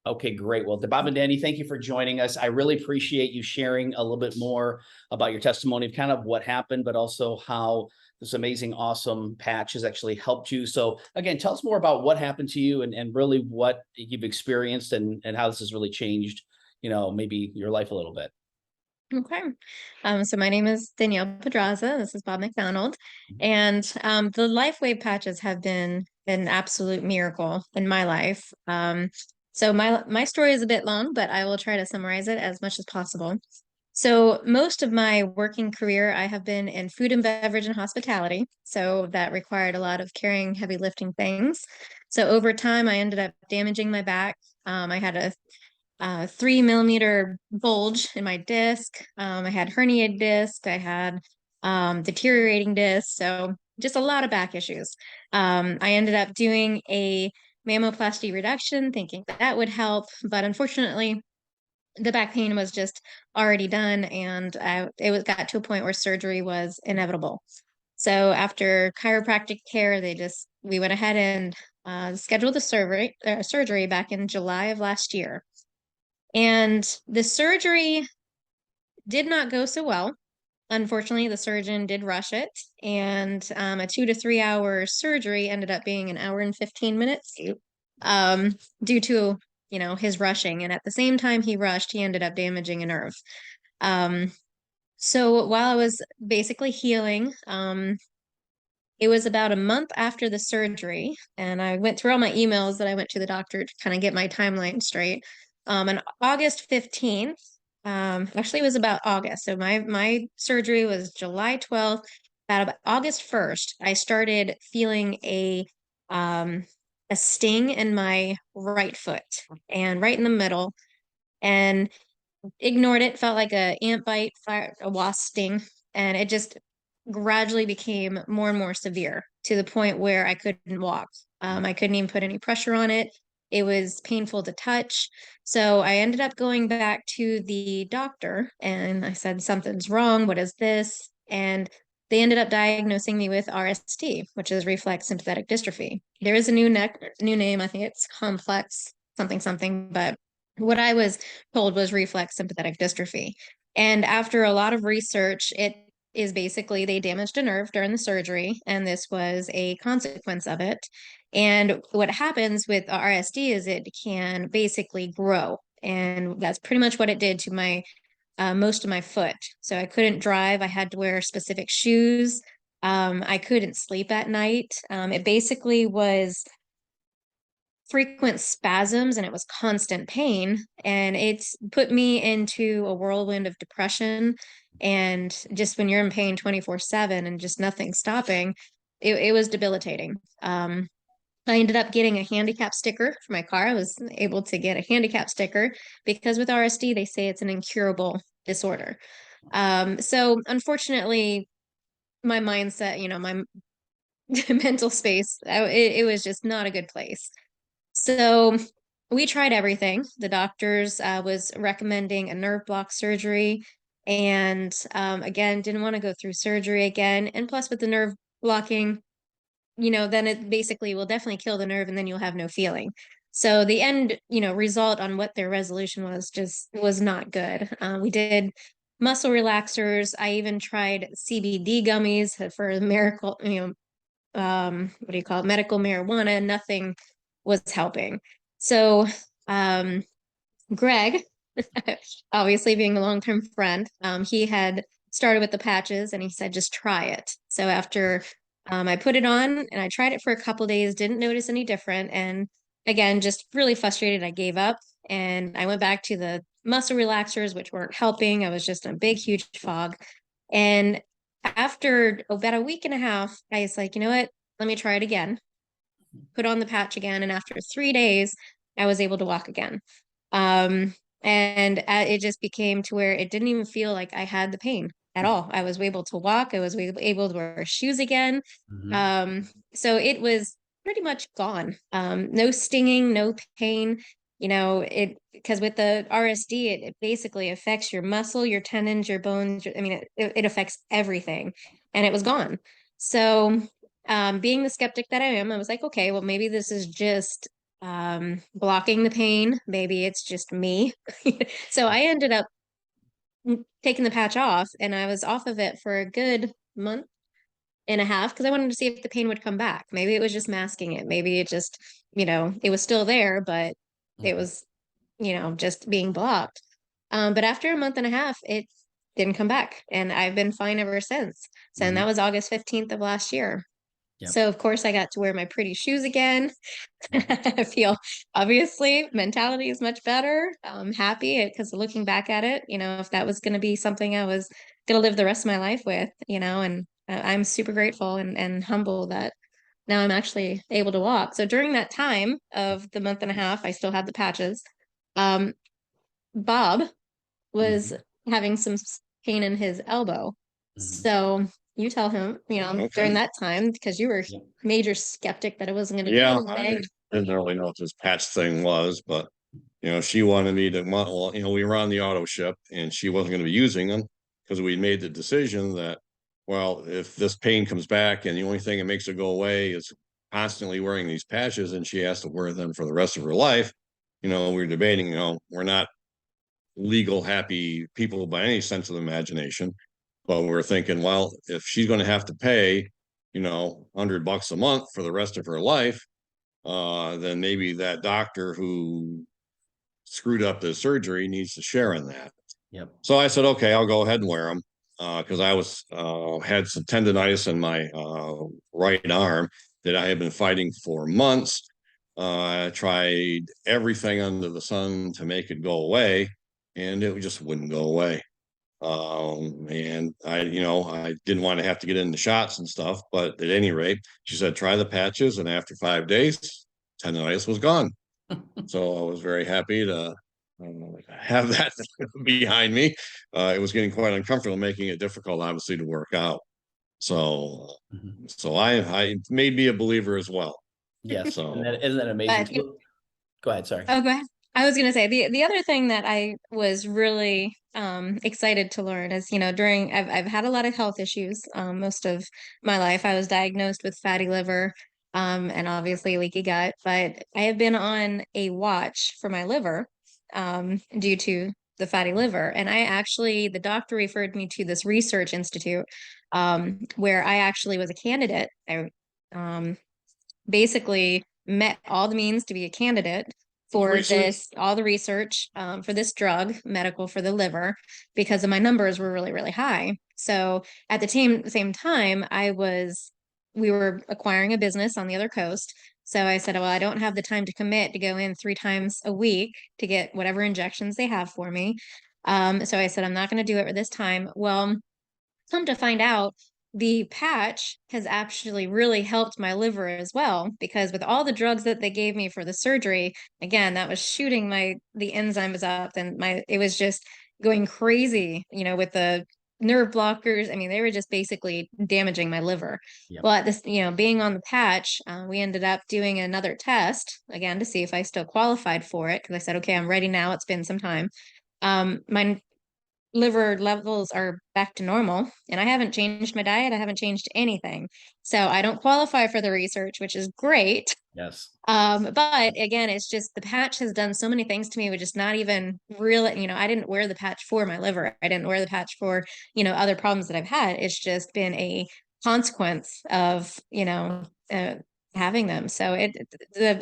Okay, great. Well, Bob and Danny, thank you for joining us. I really appreciate you sharing a little bit more about your testimony of kind of what happened, but also how this amazing, awesome patch has actually helped you. So again, tell us more about what happened to you and really what you've experienced and how this has really changed, maybe your life a little bit. Okay. So my name is Danielle Pedraza. This is Bob McDonald. Mhm. And the LifeWave patches have been an absolute miracle in my life. So my story is a bit long, but I will try to summarize it as much as possible. So most of my working career, I have been in food and beverage and hospitality. So that required a lot of carrying heavy lifting things. So over time, I ended up damaging my back. I had a 3 millimeter bulge in my disc. I had herniated disc. I had deteriorating disc. So just a lot of back issues. I ended up doing a mammoplasty reduction, thinking that would help, but unfortunately, the back pain was just already done, and got to a point where surgery was inevitable. So after chiropractic care, we went ahead and scheduled the surgery back in July of last year. And the surgery did not go so well. Unfortunately, the surgeon did rush it, and a 2 to 3 hour surgery ended up being an hour and 15 minutes um, due to, his rushing. And at the same time he rushed, he ended up damaging a nerve. Um, so while I was basically healing, it was about a month after the surgery, and I went through all my emails that I went to the doctor to kind of get my timeline straight. On August 15th, actually it was about August. So my surgery was July 12th. About August 1st, I started feeling um a sting in my right foot and right in the middle, and ignored it, felt like a ant bite, a wasp sting, and it just gradually became more and more severe to the point where I couldn't walk. I couldn't even put any pressure on it. It was painful to touch. So I ended up going back to the doctor and I said, something's wrong. What is this? And they ended up diagnosing me with RSD, which is reflex sympathetic dystrophy. There is a new name. I think it's complex something something, but what I was told was reflex sympathetic dystrophy. And after a lot of research, it is basically they damaged a nerve during the surgery, and this was a consequence of it. And what happens with RSD is it can basically grow. And that's pretty much what it did to my most of my foot. So I couldn't drive. I had to wear specific shoes. I couldn't sleep at night. It basically was frequent spasms and it was constant pain. And it's put me into a whirlwind of depression. And just when you're in pain 24/7 and just nothing stopping, it was debilitating. I ended up getting a handicap sticker for my car. I was able to get a handicap sticker because with RSD, they say it's an incurable disorder. So unfortunately, my mindset, my mental space, it was just not a good place. So we tried everything. The doctors was recommending a nerve block surgery, and again, didn't want to go through surgery again. And plus, with the nerve blocking, then it basically will definitely kill the nerve, and then you'll have no feeling. So the end, result on what their resolution was just was not good. We did muscle relaxers. I even tried CBD gummies for miracle, what do you call it, medical marijuana. Nothing was helping. So um, Greg, obviously being a long-term friend, he had started with the patches and he said, just try it. So after I put it on and I tried it for a couple days, didn't notice any different. And again, just really frustrated, I gave up and I went back to the muscle relaxers, which weren't helping. I was just in a big, huge fog. And after about a week and a half, I was like, you know what? Let me try it again. Put on the patch again. And after 3 days, I was able to walk again. And it just became to where it didn't even feel like I had the pain at all. I was able to walk. I was able to wear shoes again. Mhm. So it was pretty much gone. No stinging, no pain. It because with the RSD, it basically affects your muscle, your tendons, your bones. I mean, it affects everything, and it was gone. So, being the skeptic that I am, I was like, okay, well, maybe this is just blocking the pain. Maybe it's just me. So I ended up taking the patch off, and I was off of it for a good month and a half because I wanted to see if the pain would come back. Maybe it was just masking it. Maybe it just, it was still there, but it Mhm. was, just being blocked. But after a month and a half, it didn't come back, and I've been fine ever since. So, and Mhm. that was August 15th of last year. Yep. So, of course, I got to wear my pretty shoes again. Yep. I feel obviously mentality is much better. I'm happy because looking back at it, if that was going to be something I was going to live the rest of my life with, and I'm super grateful and humble that now I'm actually able to walk. So during that time of the month and a half, I still had the patches. Um, Bob was Mhm. having some pain in his elbow. Mhm. So you tell him, during Okay. that time, because you were Yep. major skeptic that it wasn't going to do Yeah, anything. I didn't really know what this patch thing was, but she wanted me to, well, we were on the auto ship and she wasn't going to be using them because we made the decision that, well, if this pain comes back and the only thing that makes it go away is constantly wearing these patches and she has to wear them for the rest of her life, we were debating, we're not legal happy people by any sense of the imagination. But we're thinking, well, if she's going to have to pay, $100 a month for the rest of her life, then maybe that doctor who screwed up the surgery needs to share in that. Yep. So I said, okay, I'll go ahead and wear them because I was had some tendonitis in my right arm that I had been fighting for months. I tried everything under the sun to make it go away, and it just wouldn't go away. And I didn't want to have to get into shots and stuff, but at any rate, she said, try the patches. And after 5 days, tendonitis was gone. So I was very happy to have that behind me. It was getting quite uncomfortable, making it difficult, obviously, to work out. So, Mhm. so I made me a believer as well. Yes. And So that isn't that amazing? But Go ahead. Sorry. oh, go ahead. I was gonna say the other thing that I was really excited to learn is, during I've had a lot of health issues most of my life. I was diagnosed with fatty liver and obviously leaky gut, but I have been on a watch for my liver due to the fatty liver. And the doctor referred me to this research institute where I actually was a candidate. I um, basically met all the means to be a candidate for research. all the research for this drug, medical for the liver, because of my numbers were really, really high. So at the same time, we were acquiring a business on the other coast. So I said, well, I don't have the time to commit to go in 3 times a week to get whatever injections they have for me. So I said, I'm not going to do it this time. Well, come to find out, the patch has actually really helped my liver as well, because with all the drugs that they gave me for the surgery, again, that was shooting the enzymes up, and it was just going crazy, with the nerve blockers. I mean, they were just basically damaging my liver. Yep. Well, at this, being on the patch, we ended up doing another test again to see if I still qualified for it, because I said, okay, I'm ready now. It's been some time. My liver levels are back to normal, and I haven't changed my diet. I haven't changed anything. So I don't qualify for the research, which is great. Yes. But again, it's just the patch has done so many things to me, which is not even real. I didn't wear the patch for my liver. I didn't wear the patch for, other problems that I've had. It's just been consequence of, having them. So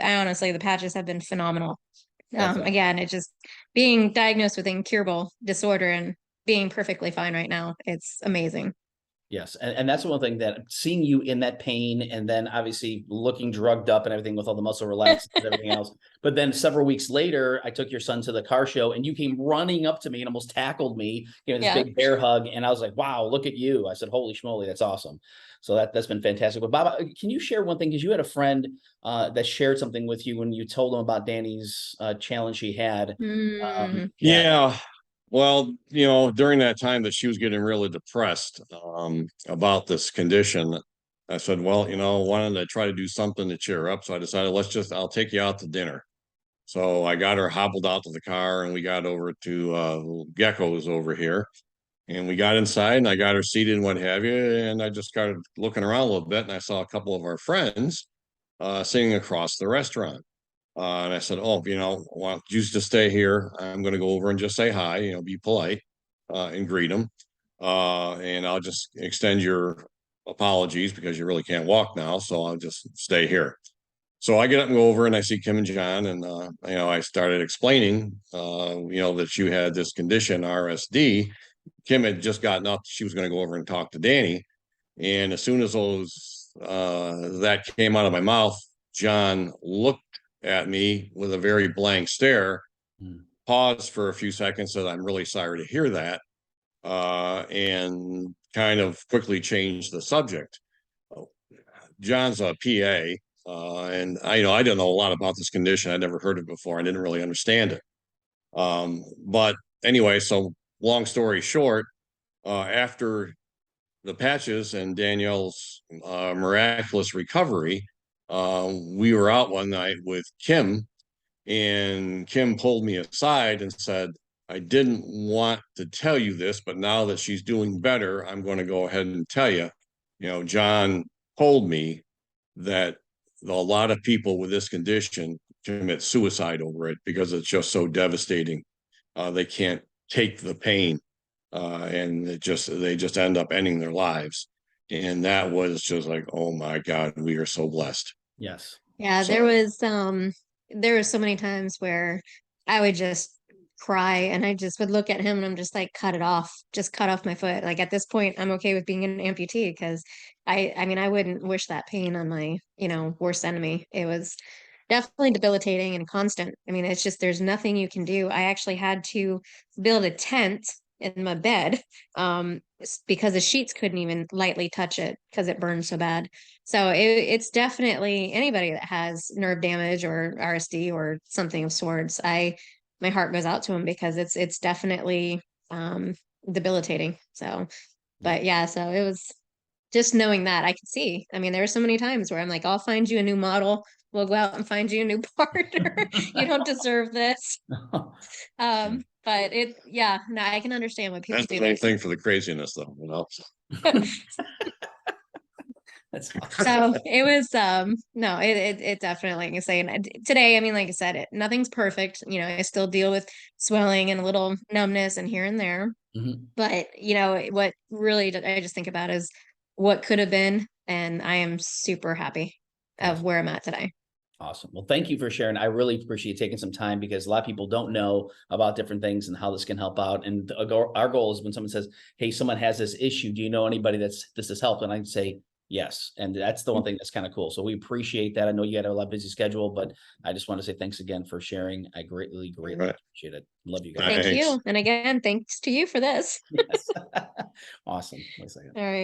honestly, the patches have been phenomenal. That's awesome. Again, it's just being diagnosed with incurable disorder and being perfectly fine right now. It's amazing. Yes. And that's one thing that seeing you in that pain and then obviously looking drugged up and everything with all the muscle relaxers and everything else. But then several weeks later, I took your son to the car show and you came running up to me and almost tackled me, this Yeah. big bear hug. And I was like, wow, look at you. I said, holy schmoly, that's awesome. So that's been fantastic. But Bob, can you share one thing? Because you had a friend that shared something with you when you told him about Danny's challenge he had. Mm, Yeah. Yeah. Well, during that time that she was getting really depressed about this condition, I said, well, why don't I try to do something to cheer her up? So I decided, I'll take you out to dinner. So I got her hobbled out to the car and we got over to Gecko's over here. And we got inside and I got her seated and what have you. And I just started looking around a little bit and I saw a couple of our friends sitting across the restaurant. And I said, oh, why don't you just stay here? I'm going to go over and just say hi, be polite, and greet them. And I'll just extend your apologies because you really can't walk now. So I'll just stay here. So I get up and go over and I see Kim and John, and I started explaining that you had this condition, RSD. Kim had just gotten up, she was going to go over and talk to Danny. And as soon as that came out of my mouth, John looked at me with a very blank stare, paused for a few seconds, said, I'm really sorry to hear that, and kind of quickly changed the subject. John's a PA. And I didn't know a lot about this condition. I'd never heard of it before. I didn't really understand it. But anyway, so long story short, after the patches and Danielle's miraculous recovery, we were out one night with Kim, and Kim pulled me aside and said, I didn't want to tell you this, but now that she's doing better, I'm going to go ahead and tell you. John told me that a lot of people with this condition commit suicide over it because it's just so devastating. They can't take the pain, and they just end up ending their lives. And that was just like, oh my God, we are so blessed. Yes. Yeah, So- there was so many times where I would just cry and I just would look at him and I'm just like, cut it off, just cut off my foot. Like at this point, I'm okay with being an amputee because I mean, I wouldn't wish that pain on my, worst enemy. It was definitely debilitating and constant. I mean, it's just, there's nothing you can do. I actually had to build a tent in my bed, because the sheets couldn't even lightly touch it because it burned so bad. So it's definitely anybody that has nerve damage or RSD or something of sorts. My heart goes out to them because it's definitely debilitating. So, but yeah, so it was just knowing that I could see. I mean, there were so many times where I'm like, I'll find you a new model. We'll go out and find you a new partner. You don't deserve this. But no, I can understand what people That's do. the same thing for the craziness, though. That's So it was no, it definitely, like I say, and today, I mean, like I said, nothing's perfect. I still deal with swelling and a little numbness and here and there. Mhm. But what really I just think about is what could have been, and I am super happy of where I'm at today. Awesome. Well, thank you for sharing. I really appreciate taking some time because a lot of people don't know about different things and how this can help out. And our goal is when someone says, hey, someone has this issue, do you know anybody this has helped? And I say, yes. And that's the one thing that's kind of cool. So we appreciate that. I know you had a lot of busy schedule, but I just want to say thanks again for sharing. I greatly Right. appreciate it. Love you guys. Thank Thanks. you. And again, thanks to you for this. Yes. Awesome. Wait a second. All right.